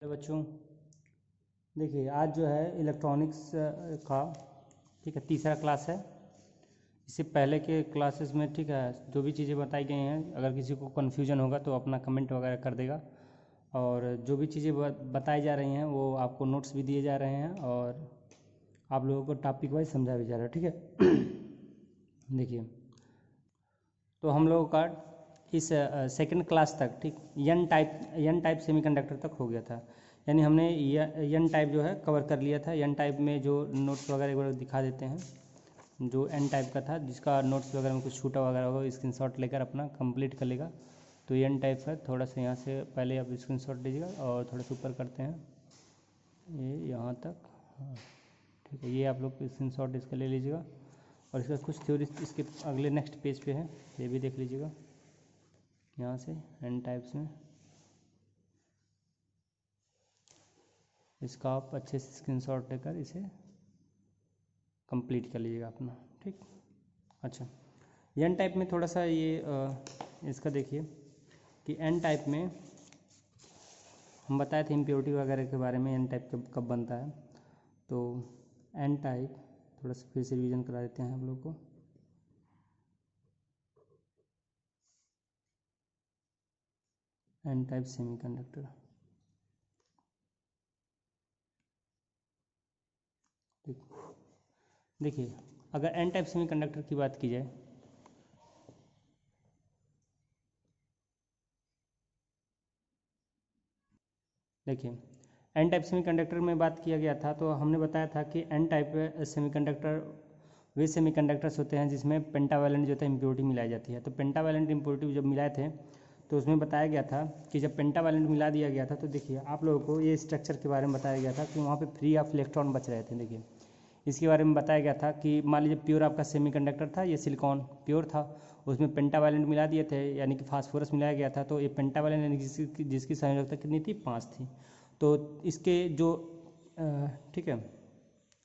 Hello बच्चों, देखिए आज जो है इलेक्ट्रॉनिक्स का ठीक है तीसरा क्लास है। इससे पहले के क्लासेस में ठीक है जो भी चीज़ें बताई गई हैं, अगर किसी को कन्फ्यूजन होगा तो अपना कमेंट वगैरह कर देगा। और जो भी चीज़ें बताई जा रही हैं वो आपको नोट्स भी दिए जा रहे हैं और आप लोगों को टॉपिक वाइज समझा भी जा रहा है। ठीक है देखिए, तो हम लोगों का इस सेकंड क्लास तक ठीक एन टाइप सेमीकंडक्टर तक हो गया था। यानी हमने एन टाइप जो है कवर कर लिया था। एन टाइप में जो नोट्स वगैरह एक बार दिखा देते हैं। जो एन टाइप का था जिसका नोट्स वगैरह में कुछ छूटा वगैरह होगा स्क्रीनशॉट लेकर अपना कंप्लीट कर लेगा। तो एन टाइप है, थोड़ा सा यहाँ से पहले आप स्क्रीनशॉट लीजिएगा और थोड़ा सा ऊपर करते हैं ये यहाँ तक। हाँ ठीक है, ये आप लोग स्क्रीनशॉट इसका ले लीजिएगा और इसका कुछ थ्योरी इसके अगले नेक्स्ट पेज पे है, ये भी देख लीजिएगा यहाँ से एन टाइप्स में। इसका आप अच्छे से स्क्रीनशॉट लेकर इसे कंप्लीट कर लीजिएगा अपना। ठीक, अच्छा एन टाइप में थोड़ा सा ये इसका देखिए कि एन टाइप में हम बताए थे इम्प्योरिटी वगैरह के बारे में, एन टाइप कब बनता है। तो एन टाइप थोड़ा सा फिर से रिवीजन करा देते हैं हम लोग को। एन टाइप सेमीकंडक्टर ठीक, देखिए अगर एन टाइप सेमीकंडक्टर की बात की जाए देखिए एन टाइप सेमीकंडक्टर में बात किया गया था तो हमने बताया था कि एन टाइप सेमीकंडक्टर वे सेमीकंडक्टर्स होते हैं जिसमें पेंटावैलेंट जो था इम्प्योरिटी मिलाई जाती है। तो पेंटावैलेंट इम्प्योरिटी जब मिलाए थे तो उसमें बताया गया था कि जब पेंटावैलेंट मिला दिया गया था तो देखिए आप लोगों को ये स्ट्रक्चर के बारे में बताया गया था कि वहाँ पे फ्री ऑफ इलेक्ट्रॉन बच रहे थे। देखिए इसके बारे में बताया गया था कि मान लीजिए प्योर आपका सेमीकंडक्टर था, ये सिलिकॉन प्योर था, उसमें पेंटावैलेंट मिला दिए थे यानी कि फास्फोरस मिलाया गया था। तो ये पेंटावैलेंट यानी जिसकी संयोजकता कितनी थी, 5 थी। तो इसके जो ठीक है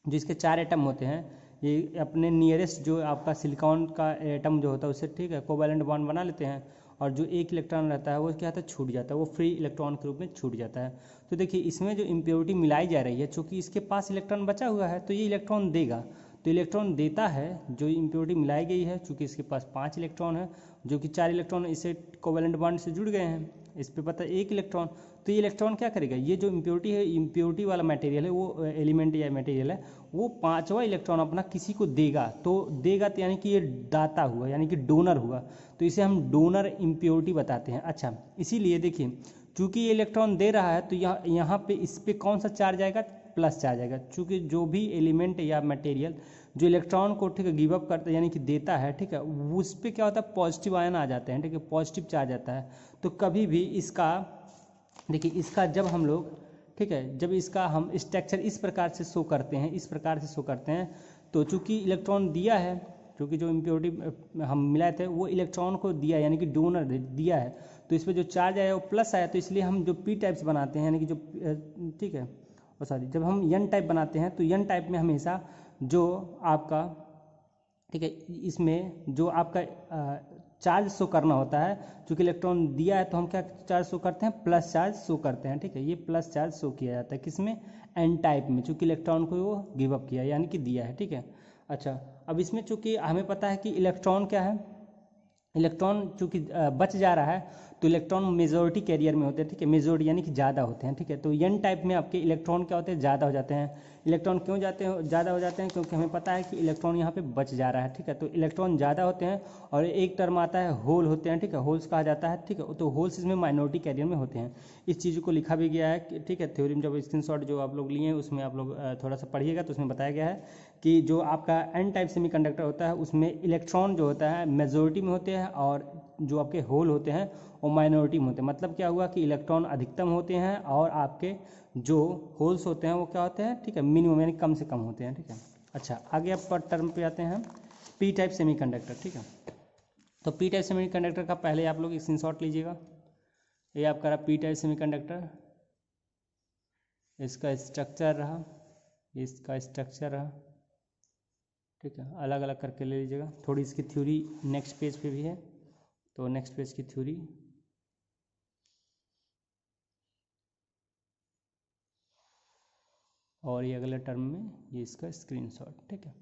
जो इसके 4 एटम होते हैं, ये अपने नियरेस्ट जो आपका सिलिकॉन का एटम जो होता है उससे ठीक है कोवैलेंट बॉन्ड बना लेते हैं और जो एक इलेक्ट्रॉन रहता है वो क्या होता है, छूट जाता है, वो फ्री इलेक्ट्रॉन के रूप में छूट जाता है। तो देखिए इसमें जो इम्प्योरिटी मिलाई जा रही है, चूँकि इसके पास इलेक्ट्रॉन बचा हुआ है तो ये इलेक्ट्रॉन देगा। तो इलेक्ट्रॉन देता है जो इम्प्योरिटी मिलाई गई है, चूँकि इसके पास 5 इलेक्ट्रॉन है, जो कि 4 इलेक्ट्रॉन इसे कोवैलेंट बॉन्ड से जुड़ गए हैं, इस पे पता है 1 इलेक्ट्रॉन। तो ये इलेक्ट्रॉन क्या करेगा, ये जो इम्प्योरिटी है, इम्प्योरिटी वाला मटेरियल है, वो एलिमेंट या मटेरियल है, वो 5वां इलेक्ट्रॉन अपना किसी को देगा। तो देगा तो यानी कि ये दाता हुआ, यानी कि डोनर हुआ। तो इसे हम डोनर इम्प्योरिटी बताते हैं। अच्छा, इसीलिए देखिए चूंकि ये इलेक्ट्रॉन दे रहा है तो यहाँ पे इस पे कौन सा चार्ज आएगा, प्लस चार्ज आएगा। चूंकि जो भी एलिमेंट या मटेरियल जो इलेक्ट्रॉन को ठीक है गिव अप करता है यानी कि देता है, ठीक है, उस पर क्या होता है, पॉजिटिव आयन आ जाते हैं, ठीक है, पॉजिटिव चार्ज आता है। तो कभी भी इसका देखिए इसका जब हम लोग ठीक है जब इसका हम स्ट्रक्चर इस प्रकार से शो करते हैं, इस प्रकार से शो करते हैं, तो चूंकि इलेक्ट्रॉन दिया है, क्योंकि जो इम्प्योरिटी हम मिलाए थे वो इलेक्ट्रॉन को दिया यानी कि डोनर दिया है, तो इस पर जो चार्ज आया वो प्लस आया। तो इसलिए हम जो पी टाइप्स बनाते हैं यानी कि जो ठीक है और सॉरी जब हम एन टाइप बनाते हैं तो एन टाइप में हमेशा जो आपका ठीक है इसमें जो आपका चार्ज शो करना होता है, चूँकि इलेक्ट्रॉन दिया है तो हम क्या चार्ज शो करते हैं, प्लस चार्ज शो करते हैं। ठीक है, ये प्लस चार्ज शो किया जाता है किसमें, एन टाइप में, चूँकि इलेक्ट्रॉन को वो गिव अप किया यानी कि दिया है। ठीक है, अच्छा अब इसमें चूँकि हमें पता है कि इलेक्ट्रॉन क्या है, इलेक्ट्रॉन चूँकि बच जा रहा है तो इलेक्ट्रॉन मेजोरिटी कैरियर में होते हैं। ठीक है, मेजोरिटी यानी कि ज़्यादा होते हैं। ठीक है, तो एन टाइप में आपके इलेक्ट्रॉन क्या होते हैं, ज़्यादा हो जाते हैं। इलेक्ट्रॉन क्यों जाते हैं, ज़्यादा हो जाते हैं, क्योंकि हमें पता है कि इलेक्ट्रॉन यहाँ पे बच जा रहा है। ठीक है, तो इलेक्ट्रॉन ज़्यादा होते हैं और एक टर्म आता है होल होते हैं। ठीक है, होल्स कहा जाता है। ठीक है, तो होल्स इसमें माइनॉरिटी कैरियर में होते हैं। इस चीज़ को लिखा भी गया है। ठीक है, थ्योरी में जब स्क्रीनशॉट जो आप लोग लिए हैं उसमें आप लोग थोड़ा सा पढ़िएगा तो उसमें बताया गया है कि जो आपका एन टाइप सेमीकंडक्टर होता है उसमें इलेक्ट्रॉन जो होता है मेजोरिटी में होते हैं और जो आपके होल होते हैं वो माइनॉरिटी में होते हैं। मतलब क्या हुआ कि इलेक्ट्रॉन अधिकतम होते हैं और आपके जो होल्स होते हैं वो क्या होते हैं, ठीक है, मिनिमम यानी कम से कम होते हैं। ठीक है, अच्छा आगे आप पर टर्म पे आते हैं पी टाइप सेमीकंडक्टर। ठीक है, तो पी टाइप सेमीकंडक्टर का पहले आप लोग स्क्रीनशॉट लीजिएगा। ये आपका रहा पी टाइप सेमीकंडक्टर, इसका स्ट्रक्चर रहा, इसका स्ट्रक्चर रहा। ठीक है, अलग अलग करके ले लीजिएगा। थोड़ी इसकी थ्योरी नेक्स्ट पेज पे भी है, तो नेक्स्ट पेज की थ्योरी और ये अगले टर्म में ये इसका स्क्रीनशॉट, ठीक है।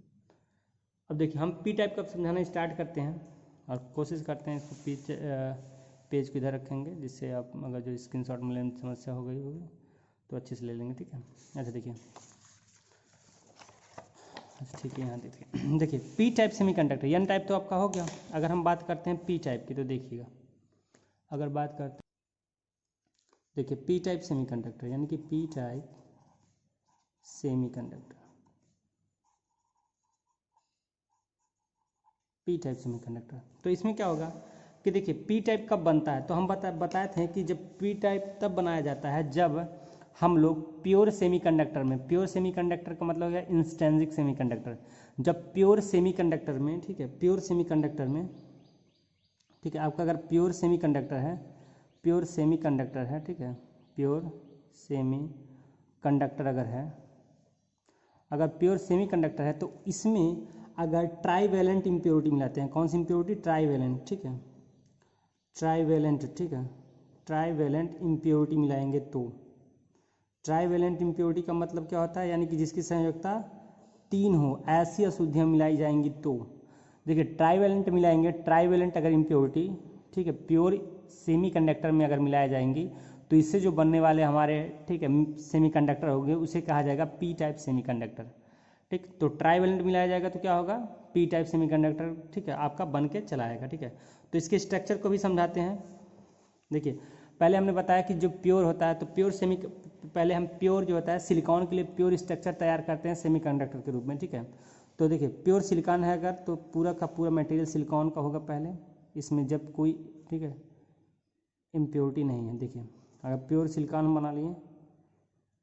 अब देखिए हम पी टाइप का समझाना स्टार्ट करते हैं और कोशिश करते हैं इसको पेज को इधर रखेंगे, जिससे आप अगर जो स्क्रीनशॉट में लेने समस्या हो गई होगी तो अच्छे से ले लेंगे, ठीक है। अच्छा देखिए, अच्छा ठीक है, यहाँ देखिए P type semiconductor, N type तो आपका हो गया। अगर हम बात करते हैं पी टाइप की तो देखिएगा, अगर बात करते हैं देखिए पी टाइप सेमीकंडक्टर यानी कि P type semiconductor, P type semiconductor, तो इसमें क्या होगा कि देखिए पी टाइप कब बनता है, तो हम बताए थे कि जब पी टाइप तब बनाया जाता है जब हम लोग प्योर सेमीकंडक्टर में, प्योर सेमीकंडक्टर का मतलब है इंस्ट्रिंसिक सेमीकंडक्टर, जब प्योर सेमीकंडक्टर में, ठीक है, प्योर सेमीकंडक्टर में, ठीक है, आपका अगर प्योर सेमीकंडक्टर है, प्योर सेमीकंडक्टर है, ठीक है, प्योर सेमीकंडक्टर अगर है, अगर प्योर सेमीकंडक्टर है तो इसमें अगर ट्राईवैलेंट इम्प्योरिटी मिलाते हैं, कौन सी इम्प्योरिटी, ट्राईवैलेंट, ठीक है, ट्राईवैलेंट, ठीक है, ट्राईवैलेंट इम्प्योरिटी मिलाएंगे तो, ट्राईवैलेंट इम्प्योरिटी का मतलब क्या होता है, यानी कि जिसकी संयोजकता 3 हो, ऐसी अशुद्धियाँ मिलाई जाएंगी तो, देखिए ट्राईवैलेंट मिलाएंगे, ट्राईवैलेंट अगर इम्प्योरिटी, ठीक है, प्योर सेमीकंडक्टर में अगर मिलाए जाएंगी तो इससे जो बनने वाले हमारे, ठीक है, सेमीकंडक्टर होंगे उसे कहा जाएगा पी टाइप सेमीकंडक्टर, ठीक। तो ट्राईवैलेंट मिलाया जाएगा तो क्या होगा, पी टाइप सेमीकंडक्टर, ठीक है, आपका बन के चला आएगा, ठीक है। तो इसके स्ट्रक्चर को भी समझाते हैं। देखिए पहले हमने बताया कि जो प्योर होता है तो पहले हम प्योर जो होता है सिलिकॉन के लिए प्योर स्ट्रक्चर तैयार करते हैं सेमीकंडक्टर के रूप में, ठीक है। तो देखिए प्योर सिलिकॉन है अगर तो पूरा का पूरा मटेरियल सिलिकॉन का होगा पहले, इसमें जब कोई, ठीक है, इम्प्योरिटी नहीं है। देखिए अगर प्योर सिलिकॉन बना लिए,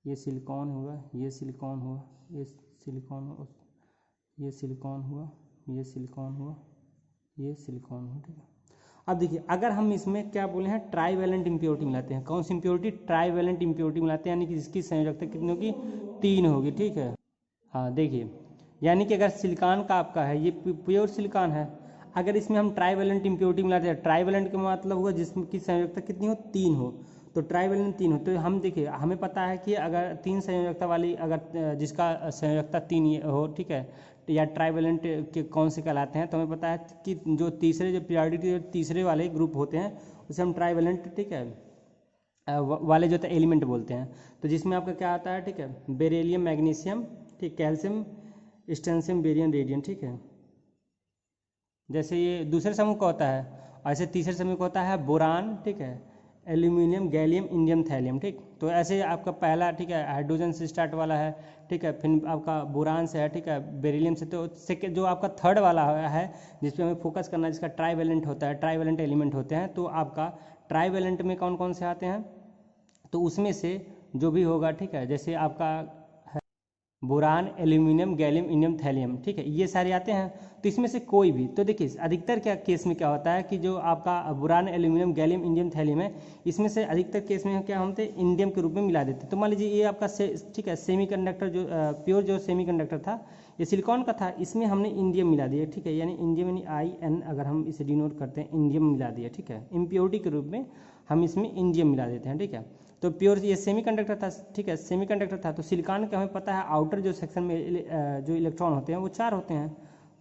ये सिलिकॉन हुआ, ये सिलिकॉन हुआ, ये सिलिकॉन हुआ, ये सिलिकॉन हुआ, ये सिलिकॉन हुआ, ये सिलिकॉन हुआ, ठीक है। अब देखिए अगर हम इसमें क्या बोले हैं, ट्राईवैलेंट इम्प्योरिटी मिलाते हैं, कौन सी इम्प्योरिटी, ट्राईवैलेंट इम्प्योरिटी मिलाते हैं, यानी कि इसकी संयोजकता कितनी होगी, 3 होगी, ठीक है। हाँ देखिए, यानी कि अगर सिलिकॉन का आपका है, ये प्योर सिलिकॉन है, अगर इसमें हम ट्राईवैलेंट इम्प्योरिटी मिलाते हैं, ट्राईवैलेंट का मतलब हुआ जिसकी संयोजकता कितनी हो, 3 हो, तो ट्राईवैलेंट 3 हो, तो हम देखिए हमें पता है कि अगर 3 संयोजकता वाली, अगर जिसका संयोजकता 3 हो, ठीक है, या ट्राईवैलेंट के कौन से कहलाते हैं, तो हमें पता है कि जो तीसरे, जो पीरियोडिक जो तीसरे वाले ग्रुप होते हैं उसे हम ट्राईवैलेंट, ठीक है, वाले जो एलिमेंट बोलते हैं। तो जिसमें आपका क्या आता है, ठीक है, बेरिलियम, मैग्नीशियम, ठीक, कैल्शियम, स्ट्रोंशियम, बेरियम, रेडियम, ठीक है, जैसे ये दूसरे समूह का होता है, ऐसे तीसरे समूह का होता है बोरान, ठीक है, एल्यूमिनियम, गैलियम, इंडियम, थैलियम, ठीक। तो ऐसे आपका पहला, ठीक है, हाइड्रोजन से स्टार्ट वाला है, ठीक है, फिर आपका बोरान से है, ठीक है, बेरिलियम से, तो सेकेंड जो आपका थर्ड वाला है जिस पे हमें फोकस करना है, जिसका ट्राईवैलेंट होता है, ट्राईवैलेंट एलिमेंट होते हैं, तो आपका ट्राईवैलेंट में कौन कौन से आते हैं, तो उसमें से जो भी होगा, ठीक है, जैसे आपका boron, aluminium, gallium, indium, thallium, ठीक है, ये सारे आते हैं। तो इसमें से कोई भी, तो देखिए अधिकतर क्या केस में क्या होता है कि जो आपका boron, aluminium, gallium, indium, thallium है, इसमें से अधिकतर केस में क्या होते हैं, इंडियम के रूप में मिला देते हैं। तो मान लीजिए ये आपका ठीक है, सेमीकंडक्टर जो प्योर जो सेमीकंडक्टर था, ये सिलिकॉन का था, इसमें हमने इंडियम मिला दिया, ठीक है, यानी इंडियम यानी IN अगर हम इसे डिनोट करते हैं, इंडियम मिला दिया, ठीक है, इम्प्योरिटी के रूप में हम इसमें इंडियम मिला देते हैं, ठीक है। तो प्योर ये सेमीकंडक्टर था, ठीक है, सेमीकंडक्टर था, तो सिलिकॉन का हमें पता है आउटर जो सेक्शन में जो इलेक्ट्रॉन होते हैं वो 4 होते हैं,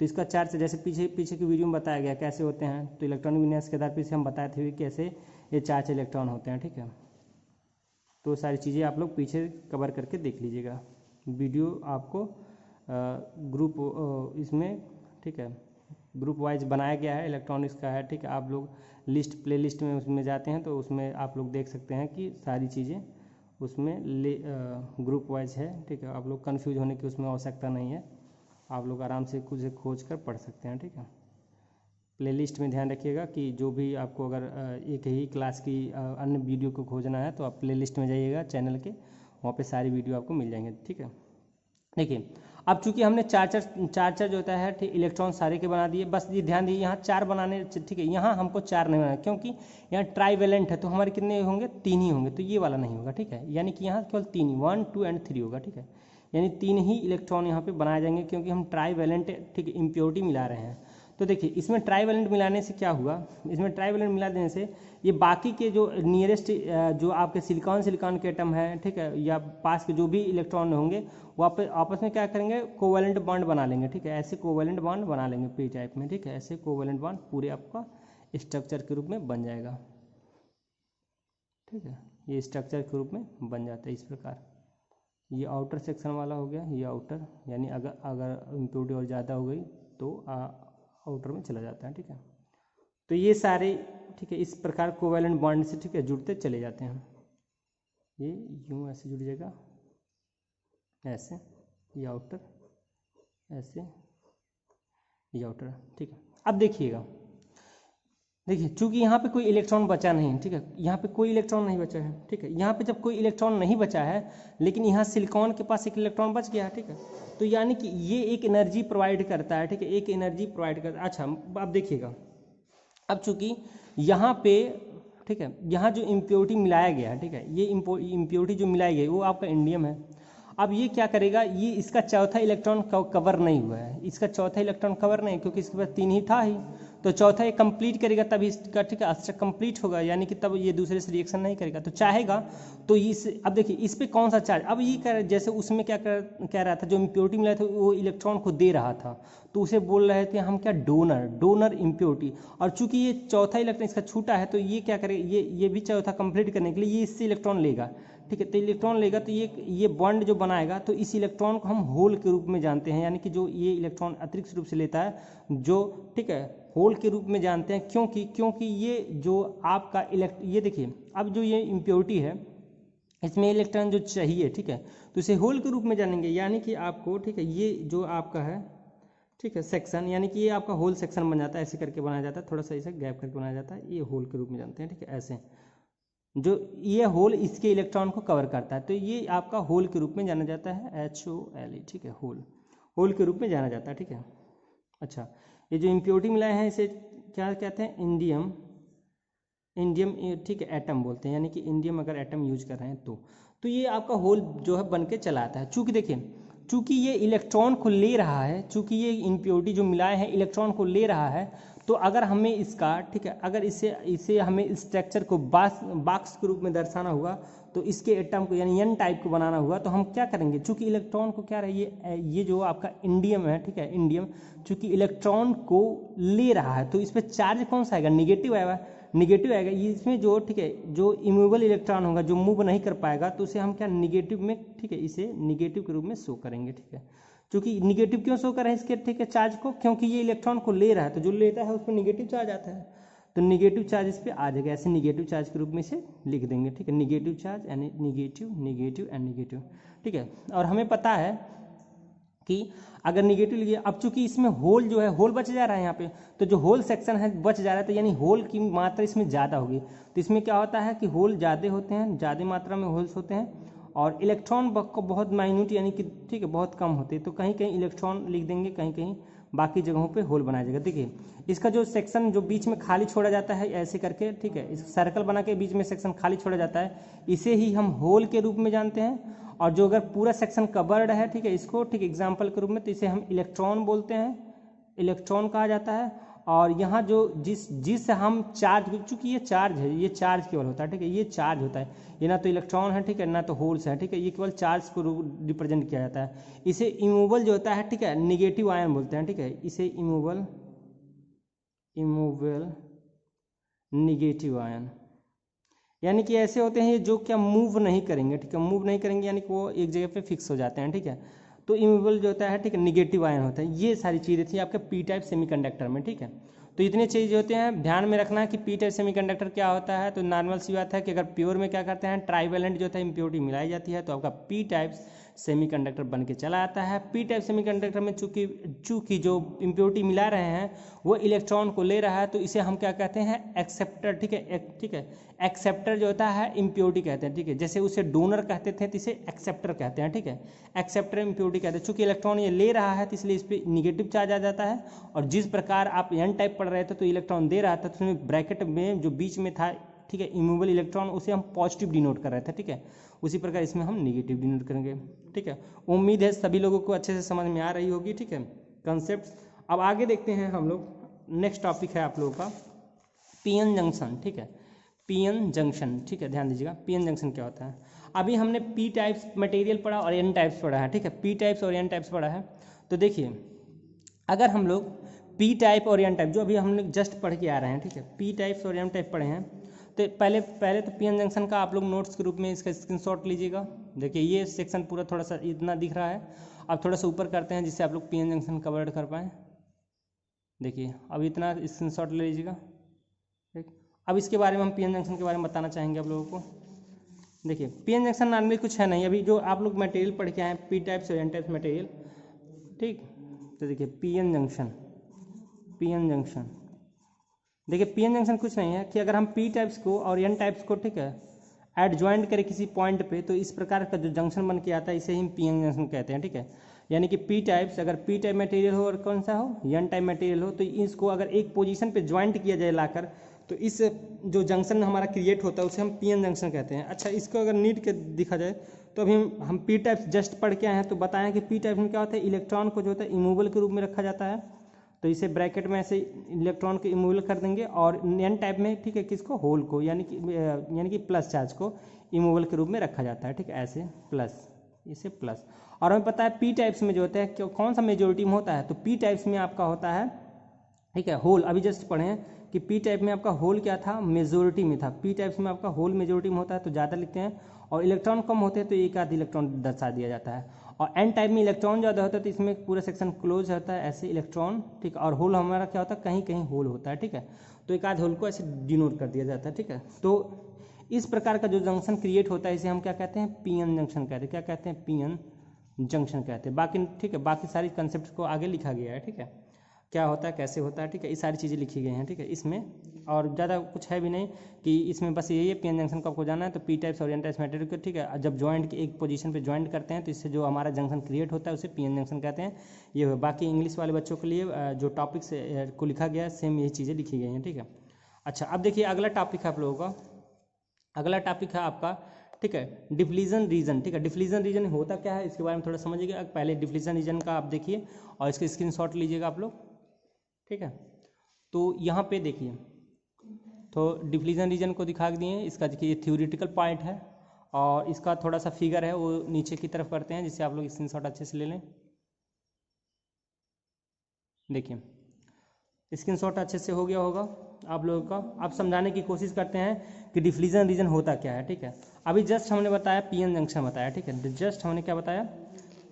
तो इसका चार्ज जैसे पीछे की वीडियो में बताया गया कैसे होते हैं, तो इलेक्ट्रॉनिक विन्यास के आधार पर हम बताए थे कैसे ये 4 इलेक्ट्रॉन होते हैं, ठीक है। तो सारी चीज़ें आप लोग पीछे कवर करके देख लीजिएगा, वीडियो आपको ग्रुप इसमें, ठीक है, ग्रुप वाइज बनाया गया है, इलेक्ट्रॉनिक्स का है, ठीक है। आप लोग प्ले लिस्ट में उसमें जाते हैं तो उसमें आप लोग देख सकते हैं कि सारी चीज़ें उसमें ग्रुप वाइज है, ठीक है। आप लोग कन्फ्यूज होने की उसमें आवश्यकता नहीं है, आप लोग आराम से कुछ खोज कर पढ़ सकते हैं, ठीक है। प्ले लिस्ट में ध्यान रखिएगा कि जो भी आपको अगर एक ही क्लास की अन्य वीडियो को खोजना है तो आप प्ले लिस्ट में जाइएगा चैनल के, वहाँ पे सारी वीडियो आपको मिल जाएंगे, ठीक है। देखिए अब चूंकि हमने चार जो होता है, ठीक, इलेक्ट्रॉन सारे के बना दिए, बस ये ध्यान दिए यहाँ 4 बनाने, ठीक है, यहाँ हमको 4 नहीं बनाना क्योंकि यहाँ ट्राईवैलेंट है, तो हमारे कितने होंगे, 3 ही होंगे, तो ये वाला नहीं होगा, ठीक है, यानी कि यहाँ केवल 3 ही, 1, 2 एंड 3 होगा, ठीक है, यानी 3 ही इलेक्ट्रॉन यहाँ पे बनाए जाएंगे क्योंकि हम ट्राईवैलेंट, ठीक है, इम्प्योरिटी मिला रहे हैं। तो देखिए इसमें ट्राईवैलेंट मिलाने से क्या हुआ, इसमें ट्राईवैलेंट मिला देने से ये बाकी के जो नियरेस्ट जो आपके सिलिकॉन के एटम है, ठीक है, या पास के जो भी इलेक्ट्रॉन होंगे वो आपस में क्या करेंगे, कोवैलेंट बॉन्ड बना लेंगे, ठीक है, ऐसे कोवैलेंट बॉन्ड बना लेंगे पी टाइप में, ठीक है, ऐसे कोवैलेंट बॉन्ड पूरे आपका स्ट्रक्चर के रूप में बन जाएगा, ठीक है, ये स्ट्रक्चर के रूप में बन जाता है इस प्रकार। ये आउटर सेक्शन वाला हो गया, ये आउटर, यानी अगर इम्प्योरिटी और ज़्यादा हो गई तो आउटर में चला जाता है, ठीक है। तो ये सारे, ठीक है, इस प्रकार कोवैलेंट बॉन्ड से, ठीक है, जुड़ते चले जाते हैं। ये यूँ ऐसे जुड़ जाएगा, ऐसे, ये आउटर, ऐसे, ये आउटर, ठीक है। अब देखिएगा, देखिए चूंकि यहाँ पे कोई इलेक्ट्रॉन बचा नहीं, ठीक है, यहाँ पे कोई इलेक्ट्रॉन नहीं बचा है, ठीक है, यहाँ पे जब कोई इलेक्ट्रॉन नहीं बचा है लेकिन यहाँ सिलिकॉन के पास एक इलेक्ट्रॉन बच गया है, ठीक है, तो यानी कि ये एक एनर्जी प्रोवाइड करता है, ठीक है, एक एनर्जी प्रोवाइड करता है। अच्छा अब देखिएगा, अब चूंकि यहाँ पे, ठीक है, यहाँ जो इम्प्योरिटी मिलाया गया है, ठीक है, ये इम्प्योरिटी जो मिलाई गई वो आपका इंडियम है। अब ये क्या करेगा, ये इसका चौथा इलेक्ट्रॉन कवर नहीं हुआ है, इसका चौथा इलेक्ट्रॉन कवर नहीं, क्योंकि इसके पास 3 ही था ही, तो चौथा ये कंप्लीट करेगा तभी इसका, ठीक है, स्ट्रक्चर कंप्लीट होगा, यानी कि तब ये दूसरे से रिएक्शन नहीं करेगा, तो चाहेगा तो इस, अब देखिए इस पे कौन सा चार्ज, अब ये कर, जैसे उसमें क्या कह रहा था, जो इम्प्योरिटी मिला था वो इलेक्ट्रॉन को दे रहा था, तो उसे बोल रहे थे हम क्या, डोनर इम्प्योरिटी, और चूंकि ये चौथा इलेक्ट्रॉन इसका छूटा है तो ये क्या करेगा, ये भी चौथा कंप्लीट करने के लिए ये इससे इलेक्ट्रॉन लेगा, ठीक है, तो इलेक्ट्रॉन लेगा तो ये बॉन्ड जो बनाएगा, तो इस इलेक्ट्रॉन को हम होल के रूप में जानते हैं, यानी कि जो ये इलेक्ट्रॉन अतिरिक्त रूप से लेता है, जो, ठीक है, होल के रूप में जानते हैं, क्योंकि ये जो आपका ये देखिए, अब जो ये इम्प्योरिटी है इसमें इलेक्ट्रॉन जो चाहिए, ठीक है, तो इसे होल के रूप में जानेंगे, यानी कि आपको, ठीक है, ये जो आपका है, ठीक है, सेक्शन, यानी कि ये आपका होल सेक्शन बन जाता है, ऐसे करके बनाया जाता है, थोड़ा सा ऐसे गैप करके बनाया जाता है, ये होल के रूप में जानते हैं, ठीक है, ऐसे जो ये होल इसके इलेक्ट्रॉन को कवर करता है, तो ये आपका होल के रूप में जाना जाता है, HOLE, ठीक है, होल के रूप में जाना जाता है, ठीक है। अच्छा, ये जो इम्प्योरिटी मिलाए हैं इसे क्या कहते हैं, इंडियम, ठीक है, एटम बोलते हैं, यानी कि इंडियम अगर एटम यूज कर रहे हैं तो ये आपका होल जो है बन के चला आता है। चूँकि देखिए, चूँकि ये इलेक्ट्रॉन को ले रहा है, चूँकि ये इम्प्योरिटी जो मिलाए हैं इलेक्ट्रॉन को ले रहा है, तो अगर हमें इसका, ठीक है, अगर इसे हमें स्ट्रक्चर को बॉक्स के रूप में दर्शाना हुआ, तो इसके एटम को यानी एन टाइप को बनाना हुआ, तो हम क्या करेंगे, चूंकि इलेक्ट्रॉन को क्या रही ये जो आपका इंडियम है, ठीक है, इंडियम चूंकि इलेक्ट्रॉन को ले रहा है, तो इस पर चार्ज कौन सा आएगा, निगेटिव आएगा, ये इसमें जो, ठीक है, जो इमूवेबल इलेक्ट्रॉन होगा, जो मूव नहीं कर पाएगा, तो उसे हम क्या निगेटिव में, ठीक है, इसे निगेटिव के रूप में शो करेंगे, ठीक है। चूंकि निगेटिव क्यों शो कर रहे हैं इसके, ठीक है, चार्ज को, क्योंकि ये इलेक्ट्रॉन को ले रहा है, तो जो लेता है उस पर निगेटिव चार्ज आता है, तो निगेटिव चार्ज इस पर आ जाएगा, ऐसे निगेटिव चार्ज के रूप में इसे लिख देंगे, ठीक है, निगेटिव चार्ज यानी निगेटिव एंड निगेटिव, ठीक है। और हमें पता है कि अगर निगेटिव लिए, अब चूंकि इसमें होल जो है, होल बच जा रहा है यहाँ पे, तो जो होल सेक्शन है बच जा रहा है, तो यानी होल की मात्रा इसमें ज़्यादा होगी, तो इसमें क्या होता है कि होल ज़्यादा होते हैं, ज़्यादा मात्रा में होल्स होते हैं, और इलेक्ट्रॉन बहुत माइन्यूट यानी कि, ठीक है, बहुत कम होते हैं, तो कहीं कहीं इलेक्ट्रॉन लिख देंगे, कहीं कहीं बाकी जगहों पे होल बनाया जाएगा। देखिए इसका जो सेक्शन जो बीच में खाली छोड़ा जाता है ऐसे करके, ठीक है, इस सर्कल बना के बीच में सेक्शन खाली छोड़ा जाता है, इसे ही हम होल के रूप में जानते हैं, और जो अगर पूरा सेक्शन कवर्ड है, ठीक है, इसको, ठीक, एग्जाम्पल के रूप में, तो इसे हम इलेक्ट्रॉन बोलते हैं, इलेक्ट्रॉन कहा जाता है। और यहाँ जो जिस हम चार्ज, चूँकि ये चार्ज है, ये चार्ज केवल होता है, ठीक है, ये चार्ज होता है, ये ना तो इलेक्ट्रॉन है, ठीक है, ना तो होल्स है, ठीक है, ये केवल चार्ज को रिप्रेजेंट किया जाता है। इसे इमूवेबल जो होता है, ठीक है, निगेटिव आयन बोलते हैं, ठीक है, इसे इमूवेबल निगेटिव आयन, यानी कि ऐसे होते हैं जो क्या मूव नहीं करेंगे, ठीक है, मूव नहीं करेंगे यानी कि वो एक जगह पे फिक्स हो जाते हैं, ठीक है, तो इमूवेबल जो होता है, ठीक है, निगेटिव आयन होता है। ये सारी चीज़ें थी आपके पी टाइप सेमीकंडक्टर में, ठीक है। तो इतने चीज़ होते हैं, ध्यान में रखना है कि पी टाइप सेमीकंडक्टर क्या होता है। तो नॉर्मल सी बात है कि अगर प्योर में क्या करते हैं, ट्राइवेलेंट जो था इम्प्योरिटी मिलाई जाती है, तो आपका पी टाइप सेमीकंडक्टर बन के चला आता है। पी टाइप सेमीकंडक्टर में चूंकि जो इम्प्योरिटी मिला रहे हैं वो इलेक्ट्रॉन को ले रहा है, तो इसे हम क्या कहते हैं, एक्सेप्टर, ठीक है, ठीक है, एक्सेप्टर जो होता है इम्प्योरिटी कहते हैं, ठीक है, जैसे उसे डोनर कहते थे तो इसे एक्सेप्टर कहते हैं, ठीक है, एक्सेप्टर इम्प्योरिटी कहते हैं। चूंकि इलेक्ट्रॉन ये ले रहा है तो इसलिए इस पर निगेटिव चार्ज आ जाता है, और जिस प्रकार आप एन टाइप पढ़ रहे थे तो इलेक्ट्रॉन दे रहा था, तो उसमें ब्रैकेट में जो बीच में था, ठीक है, इमूवेबल इलेक्ट्रॉन, उसे हम पॉजिटिव डिनोट कर रहे थे, ठीक है, उसी प्रकार इसमें हम निगेटिव डिनोट करेंगे, ठीक है। उम्मीद है सभी लोगों को अच्छे से समझ में आ रही होगी, ठीक है, कॉन्सेप्ट। अब आगे देखते हैं हम लोग, नेक्स्ट टॉपिक है आप लोगों का पीएन जंक्शन, ठीक है, पीएन जंक्शन, ठीक है, ध्यान दीजिएगा पीएन जंक्शन क्या होता है। अभी हमने पी टाइप्स मटेरियल पढ़ा और एन टाइप्स पढ़ा है, ठीक है, पी टाइप्स और एन टाइप्स पढ़ा है। तो देखिए अगर हम लोग पी टाइप और एन टाइप जो अभी हम लोग जस्ट पढ़ के आ रहे हैं, ठीक है, पी टाइप्स और एन टाइप पढ़े हैं, तो पहले तो पीएन जंक्शन का आप लोग नोट्स के रूप में इसका स्क्रीनशॉट लीजिएगा। देखिए ये सेक्शन पूरा थोड़ा सा इतना दिख रहा है, अब थोड़ा सा ऊपर करते हैं जिससे आप लोग पीएन जंक्शन कवर कर पाएँ। देखिए अब इतना स्क्रीनशॉट ले लीजिएगा, ठीक। अब इसके बारे में हम पीएन जंक्शन के बारे में बताना चाहेंगे आप लोगों को। देखिए पीएन जंक्शन नॉर्मली कुछ है नहीं, अभी जो आप लोग मटेरियल पढ़ के आए हैं पी टाइप्स और एन टाइप्स मटेरियल, ठीक। तो देखिए पीएन जंक्शन, पीएन जंक्शन, देखिए पीएन जंक्शन कुछ नहीं है कि अगर हम पी टाइप्स को और एन टाइप्स को, ठीक है, एडजॉइंट करें किसी पॉइंट पे, तो इस प्रकार का जो जंक्शन बन के आता है इसे ही हम पीएन जंक्शन कहते हैं, ठीक है। यानी कि पी टाइप्स, अगर पी टाइप मटेरियल हो और कौन सा हो एन टाइप मटेरियल हो, तो इसको अगर एक पोजीशन पे ज्वाइंट किया जाए लाकर, तो इस जो जंक्शन हमारा क्रिएट होता है उसे हम पीएन जंक्शन कहते हैं। अच्छा इसको अगर नीट के दिखा जाए तो अभी हम पी टाइप्स जस्ट पढ़ के आए हैं, तो बताएं कि पी टाइप में क्या होता है, इलेक्ट्रॉन को जो होता है इमूवेबल के रूप में रखा जाता है, तो इसे ब्रैकेट में ऐसे इलेक्ट्रॉन को इमूवेबल कर देंगे, और एन टाइप में, ठीक है, किसको, होल को, यानी कि प्लस चार्ज को इमूवेबल के रूप में रखा जाता है, ठीक है, ऐसे प्लस, इसे प्लस। और हमें पता है पी टाइप्स में जो होता है कौन सा मेजोरिटी में होता है, तो पी टाइप्स में आपका होता है, ठीक है, होल। अभी जस्ट पढ़े हैं कि पी टाइप में आपका होल क्या था, मेजोरिटी में था। पी टाइप्स में आपका होल मेजोरिटी में होता है तो ज़्यादा लिखते हैं, और इलेक्ट्रॉन कम होते हैं तो एक आध इलेक्ट्रॉन दर्शा दिया जाता है। और एन टाइप में इलेक्ट्रॉन ज़्यादा होता है तो इसमें पूरा सेक्शन क्लोज होता है, ऐसे इलेक्ट्रॉन, ठीक। और होल हमारा क्या होता है, कहीं कहीं होल होता है, ठीक है, तो एक आध होल को ऐसे डिनोट कर दिया जाता है, ठीक है। तो इस प्रकार का जो जंक्शन क्रिएट होता है इसे हम क्या कहते हैं, पीएन जंक्शन कहते हैं। क्या कहते हैं, पीएन जंक्शन कहते हैं। बाकी, ठीक है, बाकी सारी कंसेप्ट को आगे लिखा गया है, ठीक है, क्या होता है कैसे होता है, ठीक है, ये सारी चीज़ें लिखी गई हैं, ठीक है, इसमें और ज़्यादा कुछ है भी नहीं कि इसमें, बस यही है पीएन जंक्शन को आपको जाना है। तो पी टाइप्स और एन टाइप्स मटेरियल को, ठीक है, जब जॉइंट की एक पोजीशन पे जॉइंट करते हैं तो इससे जो हमारा जंक्शन क्रिएट होता है उसे पीएन जंक्शन कहते हैं। ये हुआ। बाकी इंग्लिश वाले बच्चों के लिए जो टॉपिक्स को लिखा गया है सेम यही चीज़ें लिखी गई हैं, ठीक है। अच्छा अब देखिए अगला टॉपिक है आप लोगों का, अगला टॉपिक है आपका, ठीक है, डिफ्लीजन रीजन, ठीक है। डिफ्लीजन रीजन होता क्या है इसके बारे में थोड़ा समझिएगा। पहले डिफ्लीजन रीजन का आप देखिए और इसके स्क्रीनशॉट लीजिएगा आप लोग, ठीक है। तो यहाँ पे देखिए, तो डिफ्लीजन रीजन को दिखा दिए, इसका देखिए थ्योरेटिकल पॉइंट है और इसका थोड़ा सा फिगर है वो नीचे की तरफ करते हैं जिससे आप लोग स्क्रीनशॉट अच्छे से ले लें। देखिए स्क्रीनशॉट अच्छे से हो गया होगा आप लोगों का। आप समझाने की कोशिश करते हैं कि डिफ्लीजन रीजन होता क्या है, ठीक है। अभी जस्ट हमने बताया पीएन जंक्शन बताया, ठीक है, जस्ट हमने क्या बताया,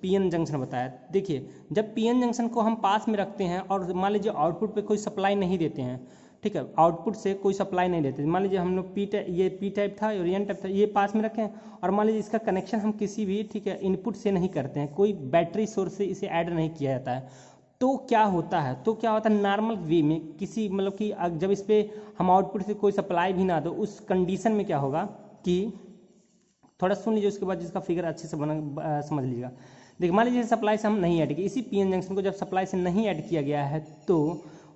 पीएन जंक्शन बताया। देखिए जब पीएन जंक्शन को हम पास में रखते हैं और मान लीजिए आउटपुट पे कोई सप्लाई नहीं देते हैं, ठीक है, आउटपुट से कोई सप्लाई नहीं देते, मान लीजिए हम लोग ये पी टाइप था और एन टाइप था, ये पास में रखें और मान लीजिए इसका कनेक्शन हम किसी भी, ठीक है, इनपुट से नहीं करते हैं, कोई बैटरी सोर्स से इसे ऐड नहीं किया जाता है, तो क्या होता है, नॉर्मल वे में किसी, मतलब कि जब इस पर हम आउटपुट से कोई सप्लाई भी ना दो, उस कंडीशन में क्या होगा कि, थोड़ा सुन लीजिए उसके बाद जिसका फिगर अच्छे से बना समझ लीजिएगा। देखिए मान लीजिए सप्लाई से हम नहीं ऐड किए, इसी पीएन जंक्शन को जब सप्लाई से नहीं ऐड किया गया है तो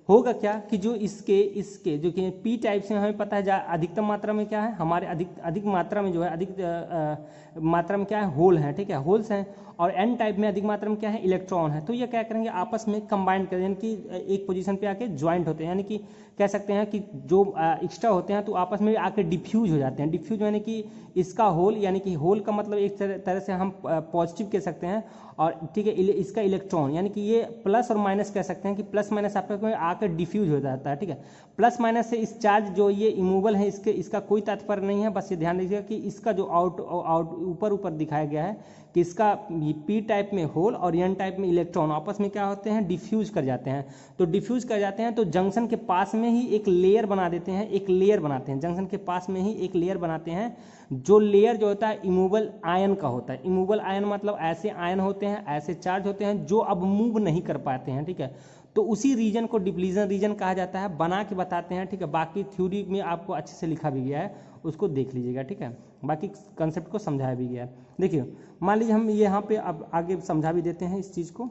होगा क्या कि जो इसके जो कि पी टाइप से हमें पता है अधिकतम मात्रा में क्या है, हमारे अधिक मात्रा में जो है, अधिक मात्रा में क्या है, होल है, ठीक है, होल्स हैं, और एन टाइप में अधिक मात्रा में क्या है, इलेक्ट्रॉन है। तो ये क्या करेंगे, आपस में कंबाइन करें, यानी कि एक पोजीशन पे आके ज्वाइंट होते हैं, यानी कि कह सकते हैं कि जो एक्स्ट्रा होते हैं तो आपस में आके डिफ्यूज हो जाते हैं। डिफ्यूज यानी कि इसका होल, यानी कि होल का मतलब एक तरह से हम पॉजिटिव कह सकते हैं, और ठीक है इसका इलेक्ट्रॉन, यानी कि ये प्लस और माइनस कह सकते हैं कि प्लस माइनस आपस में आकर डिफ्यूज हो जाता है, ठीक है। प्लस माइनस से इस चार्ज जो ये इमूवेबल है इसका कोई तात्पर्य नहीं है, बस ये ध्यान दीजिएगा कि इसका जो ऊपर दिखाया गया है कि इसका पी टाइप में होल और एन टाइप में इलेक्ट्रॉन आपस में क्या होते हैं, डिफ्यूज कर जाते हैं। तो डिफ्यूज कर जाते हैं तो जंक्शन के पास में ही एक लेयर बना देते हैं, एक लेयर बनाते हैं, जंक्शन के पास में ही एक लेयर बनाते हैं, जो लेयर जो होता है इमूवेबल आयन का होता है। इमूवेबल आयन मतलब ऐसे आयन होते हैं, ऐसे चार्ज होते हैं जो अब मूव नहीं कर पाते हैं, ठीक है। तो उसी रीजन को डिफ्लीजन रीजन कहा जाता है, बना के बताते हैं, ठीक है। बाकी थ्योरी में आपको अच्छे से लिखा भी गया है, उसको देख लीजिएगा, ठीक है, बाकी कंसेप्ट को समझाया भी गया है। देखिए मान लीजिए हम यहाँ पे अब आगे समझा भी देते हैं इस चीज़ को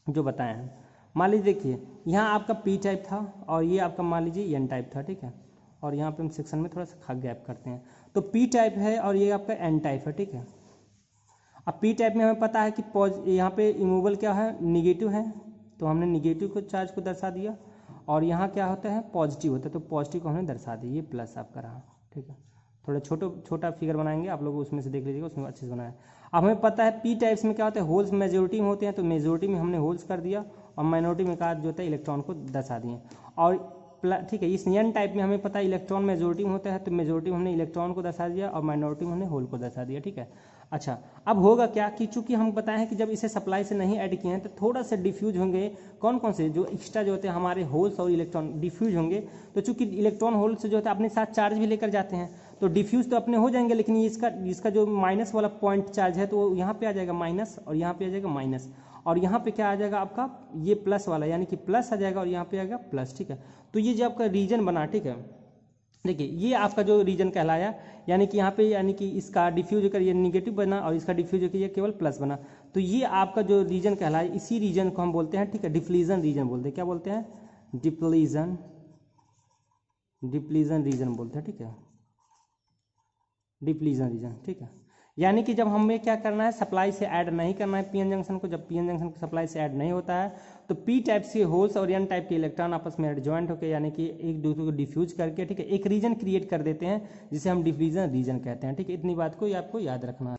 जो बताए हैं। मान लीजिए देखिए यहाँ आपका पी टाइप था और ये आपका मान लीजिए एन टाइप था, ठीक है, और यहाँ पे हम सेक्शन में थोड़ा सा गैप करते हैं। तो पी टाइप है और ये आपका एन टाइप है, ठीक है। अब पी टाइप में हमें पता है कि यहाँ पे इमूवेबल क्या है, निगेटिव है, तो हमने निगेटिव को चार्ज को दर्शा दिया, और यहाँ क्या होता है, पॉजिटिव होता है, तो पॉजिटिव को हमने दर्शा दी, ये प्लस आपका रहा। ठीक है, थोड़ा छोटा फिगर बनाएंगे, आप लोग उसमें से देख लीजिएगा, उसमें अच्छे से बनाया। अब हमें पता है पी टाइप्स में क्या होता है, होल्स मेजोरिटी में होते हैं, तो मेजोरिटी में हमने होल्स कर दिया, और माइनॉरिटी में कहा जो होता है इलेक्ट्रॉन को दर्शा दिए। और ठीक है, इस एन टाइप में हमें पता है इलेक्ट्रॉन मेजोरिटी में होता है, तो मेजोरिटी में हमने इलेक्ट्रॉन को दर्शा दिया और माइनॉरिटी में हमने होल को दर्शा दिया। ठीक है, अच्छा, अब होगा क्या कि चूंकि हम बताएं हैं कि जब इसे सप्लाई से नहीं ऐड किए हैं तो थोड़ा सा डिफ्यूज होंगे, कौन कौन से जो एक्स्ट्रा जो होते हैं हमारे होल्स और इलेक्ट्रॉन डिफ्यूज होंगे। तो चूंकि इलेक्ट्रॉन होल से जो होता है अपने साथ चार्ज भी लेकर जाते हैं, तो डिफ्यूज तो अपने हो जाएंगे, लेकिन इसका जो माइनस वाला पॉइंट चार्ज है तो वो यहाँ पे आ जाएगा माइनस, और यहाँ पे आ जाएगा माइनस, और यहाँ पे क्या आ जाएगा आपका ये प्लस वाला, यानी कि प्लस आ जाएगा और यहाँ पे आएगा प्लस। ठीक है, तो ये जो आपका रीजन बना, ठीक है, देखिए ये आपका जो रीजन कहलाया, यानी कि यहाँ पे यानी कि इसका डिफ्यूज होकर ये निगेटिव बना और इसका डिफ्यूज होकर ये केवल प्लस बना, तो ये आपका जो रीजन कहलाया, इसी रीजन को हम बोलते हैं, ठीक है, डिप्लीजन रीजन बोलते हैं। क्या बोलते हैं, डिप्लीजन रीजन बोलते हैं। ठीक है, डिप्लीजन रीजन। ठीक है, यानी कि जब हमें क्या करना है, सप्लाई से ऐड नहीं करना है पीएन जंक्शन को, जब पीएन जंक्शन को सप्लाई से ऐड नहीं होता है तो पी टाइप के होल्स और एन टाइप के इलेक्ट्रॉन आपस में एडजॉइंट होकर, यानी कि एक दूसरे को डिफ्यूज करके, ठीक है, एक रीजन क्रिएट कर देते हैं जिसे हम डिफ्यूजन रीजन कहते हैं। ठीक है, इतनी बात को आपको याद रखना है।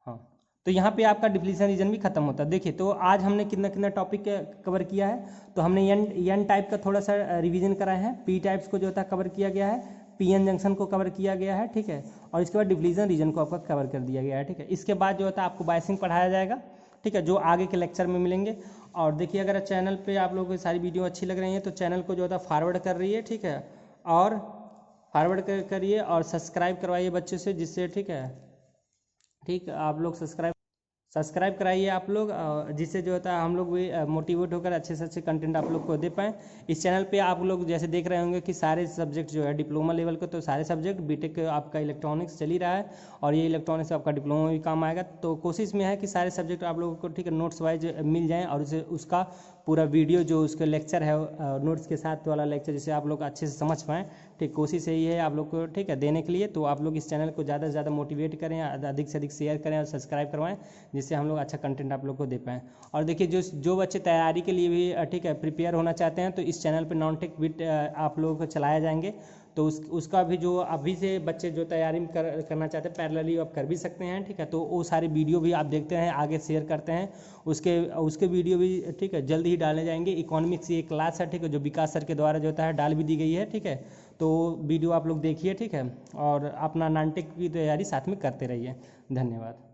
हाँ, तो यहाँ पे आपका डिफ्यूजन रीजन भी खत्म होता है। देखिए, तो आज हमने कितना कितना टॉपिक कवर किया है, तो हमने एन टाइप का थोड़ा सा रिवीजन कराया है, पी टाइप्स को जो होता है कवर किया गया है, पीएन जंक्शन को कवर किया गया है। ठीक है, और इसके बाद डिप्लीजन रीजन को आपका कवर कर दिया गया है। ठीक है, इसके बाद जो होता है आपको बायसिंग पढ़ाया जाएगा। ठीक है, जो आगे के लेक्चर में मिलेंगे। और देखिए, अगर चैनल पे आप लोगों को सारी वीडियो अच्छी लग रही है तो चैनल को जो होता है फॉरवर्ड कर रही है। ठीक है, और फॉरवर्ड करिए और सब्सक्राइब करवाइए बच्चे से, जिससे ठीक है, ठीक, आप लोग सब्सक्राइब कराइए आप लोग, जिससे जो होता है हम लोग भी मोटिवेट होकर अच्छे से अच्छे कंटेंट आप लोग को दे पाएँ। इस चैनल पे आप लोग जैसे देख रहे होंगे कि सारे सब्जेक्ट जो है डिप्लोमा लेवल के, तो सारे सब्जेक्ट बीटेक आपका इलेक्ट्रॉनिक्स चल ही रहा है, और ये इलेक्ट्रॉनिक्स आपका डिप्लोमा में भी काम आएगा। तो कोशिश में है कि सारे सब्जेक्ट आप लोगों को, ठीक है, नोट्स वाइज मिल जाएँ, और उसे उसका पूरा वीडियो जो उसके लेक्चर है नोट्स के साथ वाला लेक्चर, जिसे आप लोग अच्छे से समझ पाएँ। ठीक, कोशिश यही है आप लोग को, ठीक है, देने के लिए। तो आप लोग इस चैनल को ज़्यादा से ज़्यादा मोटिवेट करें, अधिक से अधिक शेयर करें और सब्सक्राइब करवाएं, जिससे हम लोग अच्छा कंटेंट आप लोग को दे पाएँ। और देखिए, जो बच्चे तैयारी के लिए भी, ठीक है, प्रिपेयर होना चाहते हैं, तो इस चैनल पर नॉन टेक बिट आप लोगों को चलाया जाएंगे, तो उसका भी जो अभी से बच्चे जो तैयारी करना चाहते हैं पैरेलली आप कर भी सकते हैं। ठीक है, तो वो सारे वीडियो भी आप देखते हैं, आगे शेयर करते हैं, उसके वीडियो भी, ठीक है, जल्द ही डाले जाएंगे। इकोनॉमिक्स की एक क्लास है, ठीक है, जो विकास सर के द्वारा जो होता है डाल भी दी गई है। ठीक है, तो वीडियो आप लोग देखिए। ठीक है, और अपना नॉन टेक की तैयारी साथ में करते रहिए। धन्यवाद।